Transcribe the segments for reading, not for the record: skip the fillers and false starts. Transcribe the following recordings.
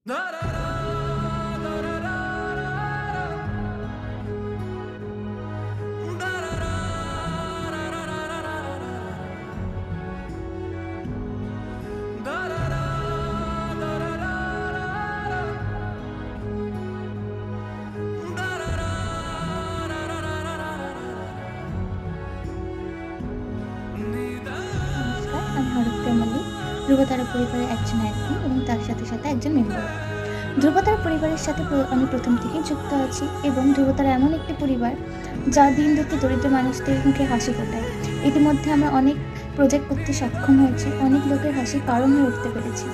নমস্কার, আমি হরপ্রিয়া মল্লিক, ধ্রুবতারা পরিবারের একজন অ্যাডমিন এবং তার সাথে সাথে একজন মেম্বার। ধ্রুবতারা পরিবারের সাথে আমি প্রথম থেকেই যুক্ত আছি এবং ধ্রুবতারা এমন একটি পরিবার যা দিন দুঃখী দরিদ্র মানুষদের মুখে হাসি ফোটায়। ইতিমধ্যে আমরা অনেক প্রজেক্ট করতে সক্ষম হয়েছি, অনেক লোকের হাসির কারণ হয়ে উঠতে পেরেছি।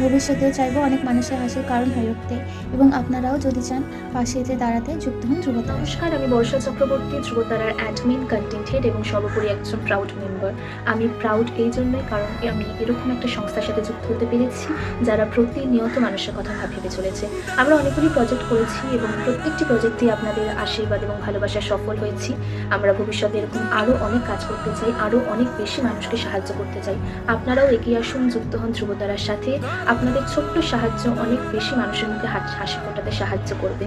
ভবিষ্যতেও চাইবো অনেক মানুষের হাসির কারণ হয়ে উঠতে, এবং আপনারাও যদি চান পাশে এসে দাঁড়াতে যুক্ত হন ধ্রুবতারা। নমস্কার, আমি বর্ষা চক্রবর্তী, ধ্রুবতারার অ্যাডমিন, কন্টেন্ট হেড এবং সর্বোপরি একজন প্রাউড মেম্বার। আমি প্রাউড এই জন্যই কারণ আমি এরকম একটা সংস্থার সাথে যুক্ত হতে পেরেছি যারা প্রতিনিয়ত মানুষের কথা ভেবে চলেছে। আমরা অনেকগুলি প্রজেক্ট করেছি এবং প্রত্যেকটি প্রজেক্টই আপনাদের আশীর্বাদ এবং ভালোবাসায় সফল হয়েছি। আমরা ভবিষ্যতে এরকম আরও অনেক কাজ করতে চাই, আরও অনেক বেশি মানুষকে সাহায্য করতে চাই। আপনারাও এগিয়ে আসুন, যুক্ত হন ধ্রুবতারার সাথে। আপনাদের ছোট্ট সাহায্য অনেক বেশি মানুষের মুখে হাসি ফোটাতে সাহায্য করবে।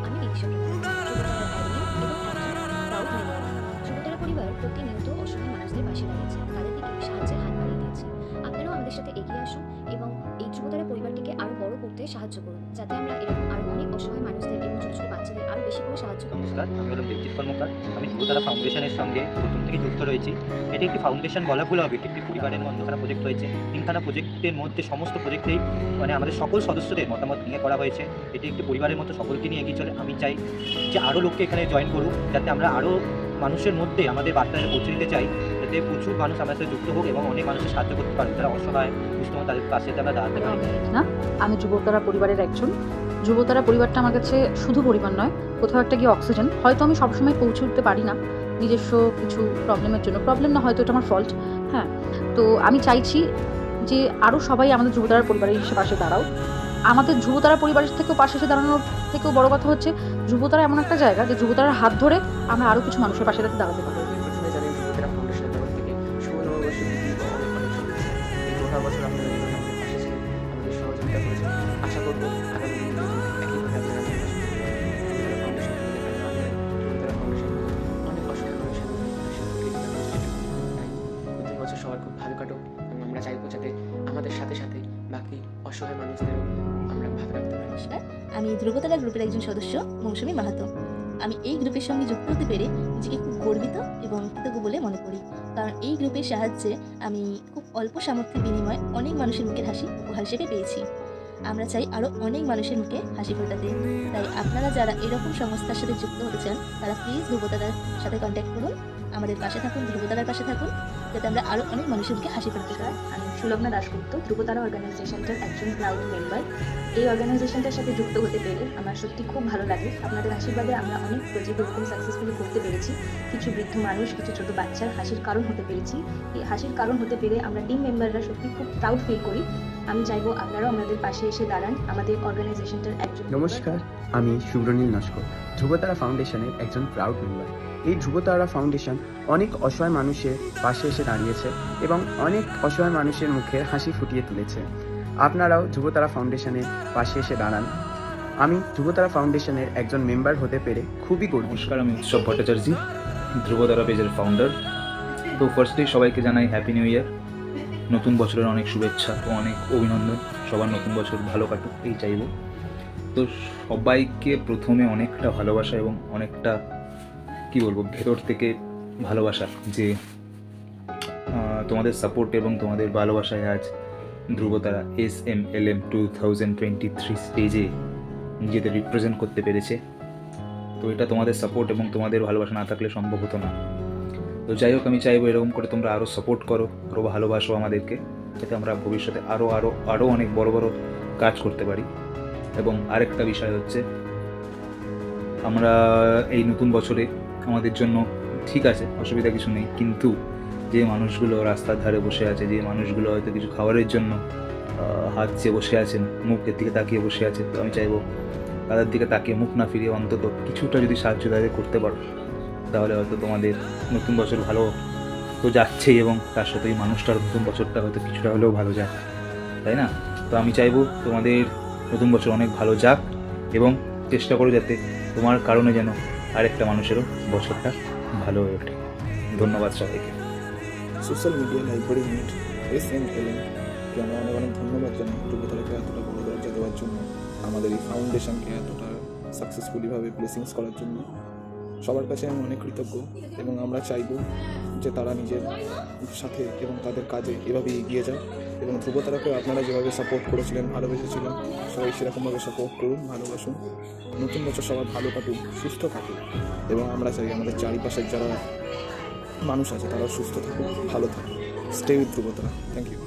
আমি বিদিশা ধ্রুবতারা পরিবার প্রতিনিয়ত অসহায় মানুষদের পাশে দাঁড়িয়েছে, তাদের দিকে সাহায্যের হাত বাড়িয়ে দিয়েছে। আপনারাও আমাদের সাথে এগিয়ে আসুন এবং এই ধ্রুবতারা পরিবারটিকে আরও বড় করতে সাহায্য করুন, যাতে আমরা এরকম আরও অনেক অসহায় মানুষদের এবং ছোটো ছোটো বাচ্চাদের আরও বেশি করে সাহায্য করতে পারি। নমস্কার, আমি হলাম দেবজিৎ কর্মকার। আমি ধ্রুবতারা ফাউন্ডেশনের সঙ্গে প্রথম থেকে যুক্ত রয়েছি। এটি একটি ফাউন্ডেশন বলা ভুল হবে, একটি পরিবারের মধ্যখানা প্রজেক্ট হয়েছে। তিনখানা প্রজেক্টের মধ্যে সমস্ত প্রজেক্টেই আমাদের সকল সদস্যদের মতামত নিয়ে করা হয়েছে। এটি একটি পরিবারের মতো সকলকে নিয়ে এগিয়ে চলে। আমি চাই যে আরও লোককে এখানে জয়েন করুক, যাতে আমরা আরও মানুষের মধ্যে আমাদের বার্তাটা পৌঁছে দিতে চাই, যাতে প্রচুর মানুষ আমাদের সাথে যুক্ত হোক এবং অনেক মানুষের সাহায্য করতে পারে, যারা অসহায় দুস্থ, তাদের পাশে আমরা দাঁড়াতে পারি। আমি ধ্রুবতারা পরিবারের একজন। ধ্রুবতারা পরিবারটা আমার কাছে শুধু পরিবার নয়, কোথাও একটা গিয়ে অক্সিজেন। হয়তো আমি সবসময় পৌঁছে উঠতে পারি না নিজস্ব কিছু প্রবলেমের জন্য, প্রবলেম না, হয়তো এটা আমার ফল্ট। হ্যাঁ, তো আমি চাইছি যে আরও সবাই আমাদের ধ্রুবতারা পরিবারের পাশে দাঁড়াও। আমাদের ধ্রুবতারা পরিবারের থেকেও পাশে এসে দাঁড়ানোর থেকেও বড় কথা হচ্ছে, ধ্রুবতারা এমন একটা জায়গা যে ধ্রুবতারার হাত ধরে আমরা আরও কিছু মানুষের পাশে দাঁড়াতে পারবো। প্রথমে জানেন ধ্রুবতারা ফাউন্ডেশনের তরফ থেকে শুভ নববর্ষের দিনটি অনেক অনেক শুভেচ্ছা। এই গোটা বছর আপনারা যেভাবে আমাদের পাশে ছিলেন, আমাদের সহযোগিতা করেছেন, আশা করবো আগামী দিনগুলো একইভাবে আপনারা আমাদের পাশে থাকবেন। ধ্রুবতারা ফাউন্ডেশন ধ্রুবতারা ফাউন্ডেশন অনেক অসহায় মানুষের তাই নতুন বছর সবার খুব ভালো কাটুক এবং আমরা চাইবো যাতে আমাদের সাথে সাথে বাকি অসহায় মানুষদেরও আমরা ভালো রাখতে পারি। নমস্কার, আমি ধ্রুবতারা গ্রুপের একজন সদস্য মৌসুমী মাহাতো। আমি এই গ্রুপের সঙ্গে যুক্ত হতে পেরে নিজেকে খুব গর্বিত এবং কৃতজ্ঞ বলে মনে করি, কারণ এই গ্রুপের সাহায্যে আমি খুব অল্প সামর্থ্যের বিনিময়ে অনেক মানুষের মুখের হাসি উপহার হিসেবে পেয়েছি। আমরা চাই আরও অনেক মানুষের মুখে হাসি ফোটাতে। তাই আপনারা যারা এরকম সংস্থার সাথে যুক্ত হতে চান, তারা প্লিজ ধ্রুবতারার সাথে কন্ট্যাক্ট করুন, আমাদের পাশে থাকুন, ধ্রুবতারার পাশে থাকুন, যাতে আমরা আরও অনেক মানুষের মুখে হাসি ফোটাতে পারি। আমি সুলগ্না দাশগুপ্ত, ধ্রুবতারা অর্গানাইজেশনটার একজন প্রাউড মেম্বার। এই অর্গানাইজেশনটার সাথে যুক্ত হতে পেরে আমার সত্যি খুব ভালো লাগে। আপনাদের আশীর্বাদে আমরা অনেক প্রজেক্ট এরকম সাকসেসফুলি করতে পেরেছি। কিছু বৃদ্ধ মানুষ, কিছু ছোটো বাচ্চার হাসির কারণ হতে পেরেছি। এই হাসির কারণ হতে পেরে আমরা টিম মেম্বাররা সত্যি খুব প্রাউড ফিল করি। আমি চাইবো আপনারাও আমাদের পাশে এসে দাঁড়ান, আমাদের অর্গানাইজেশনটার একজন। নমস্কার, আমি সুব্রনীল নস্কর, ধ্রুবতারা ফাউন্ডেশনের একজন প্রাউড মেম্বার। এই ধ্রুবতারা ফাউন্ডেশন অনেক অসহায় মানুষের পাশে এসে দাঁড়িয়েছে এবং অনেক অসহায় মানুষের মুখে হাসি ফুটিয়ে তুলেছে। আপনারাও ধ্রুবতারা ফাউন্ডেশনের পাশে এসে দাঁড়ান। আমি ধ্রুবতারা ফাউন্ডেশনের একজন মেম্বার হতে পেরে খুবই গর্বিত। নমস্কার, আমি উৎসব ভট্টাচার্য, ধ্রুবতারা পেজের ফাউন্ডার। তো ফার্স্টে সবাইকে জানাই হ্যাপি নিউ ইয়ার। নতুন বছরের অনেক শুভেচ্ছা ও অনেক অভিনন্দন। সবার নতুন বছর ভালো কাটুক এই চাইব। তো সবাইকে প্রথমে অনেকটা ভালোবাসা এবং অনেকটা কি বলবো, ভেতর থেকে ভালোবাসা যে তোমাদের সাপোর্ট এবং তোমাদের ভালোবাসায় আজ ধ্রুবতারা SMLM 2023 স্টেজে নিজেদের রিপ্রেজেন্ট করতে পেরেছে। তো এটা তোমাদের সাপোর্ট এবং তোমাদের ভালোবাসা না থাকলে সম্ভব হতো না। তো যাই হোক, আমি চাইবো এরকম করে তোমরা আরও সাপোর্ট করো, আরও ভালোবাসো আমাদেরকে, যাতে আমরা ভবিষ্যতে আরও অনেক বড় বড় কাজ করতে পারি। এবং আরেকটা বিষয় হচ্ছে, আমরা এই নতুন বছরে আমাদের জন্য ঠিক আছে, অসুবিধা কিছু নেই, কিন্তু যে মানুষগুলো রাস্তার ধারে বসে আছে, যে মানুষগুলো হয়তো কিছু খাবারের জন্য হাত চেয়ে বসে আছেন, মুখের দিকে তাকিয়ে বসে আছে, তো আমি চাইবো তাদের দিকে তাকিয়ে মুখ না ফিরিয়ে অন্তত কিছুটা যদি সাহায্য তাদের করতে পারো, তাহলে হয়তো তোমাদের নতুন বছর ভালো তো যাচ্ছেই এবং তার সাথে এই মানুষটার নতুন বছরটা হয়তো কিছুটা হলেও ভালো যায়, তাই না? তো আমি চাইবো তোমাদের নতুন বছর অনেক ভালো যাক এবং চেষ্টা করো যাতে তোমার কারণে যেন আরেকটা মানুষেরও বছরটা ভালো হয়ে ওঠে। ধন্যবাদ সবাইকে। Social media library meet SMLM কে আমরা অনেক অনেক ধন্যবাদ জানাই ধ্রুবতারাকে এতটা বড় দরজা দেওয়ার জন্য, আমাদের এই ফাউন্ডেশনকে এতটা সাকসেসফুলিভাবে ব্লেসিংস করার জন্য। সবার কাছে আমি অনেক কৃতজ্ঞ এবং আমরা চাইব যে তারা নিজের সাথে এবং তাদের কাজে এভাবে এগিয়ে যায় এবং ধ্রুবতারাকে আপনারা যেভাবে সাপোর্ট করেছিলেন, ভালোবেসেছিলেন, সবাই সেরকমভাবে সাপোর্ট করুন, ভালোবাসুন। নতুন বছর সবার ভালো কাটুক, সুস্থ থাকুক এবং আমরা চাই আমাদের চারিপাশের যারা মানুষ আছে তারা সুস্থ থাকুক, ভালো থাকুক। Stay with Dhrubatara. Thank you.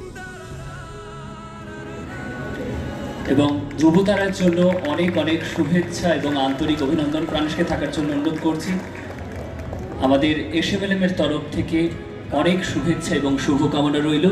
এবং ধ্রুবতারার জন্য অনেক অনেক শুভেচ্ছা এবং আন্তরিক অভিনন্দন। প্রাণেশকে থাকার জন্য অনুরোধ করছি। আমাদের SMLM এর তরফ থেকে অনেক শুভেচ্ছা এবং শুভকামনা রইল।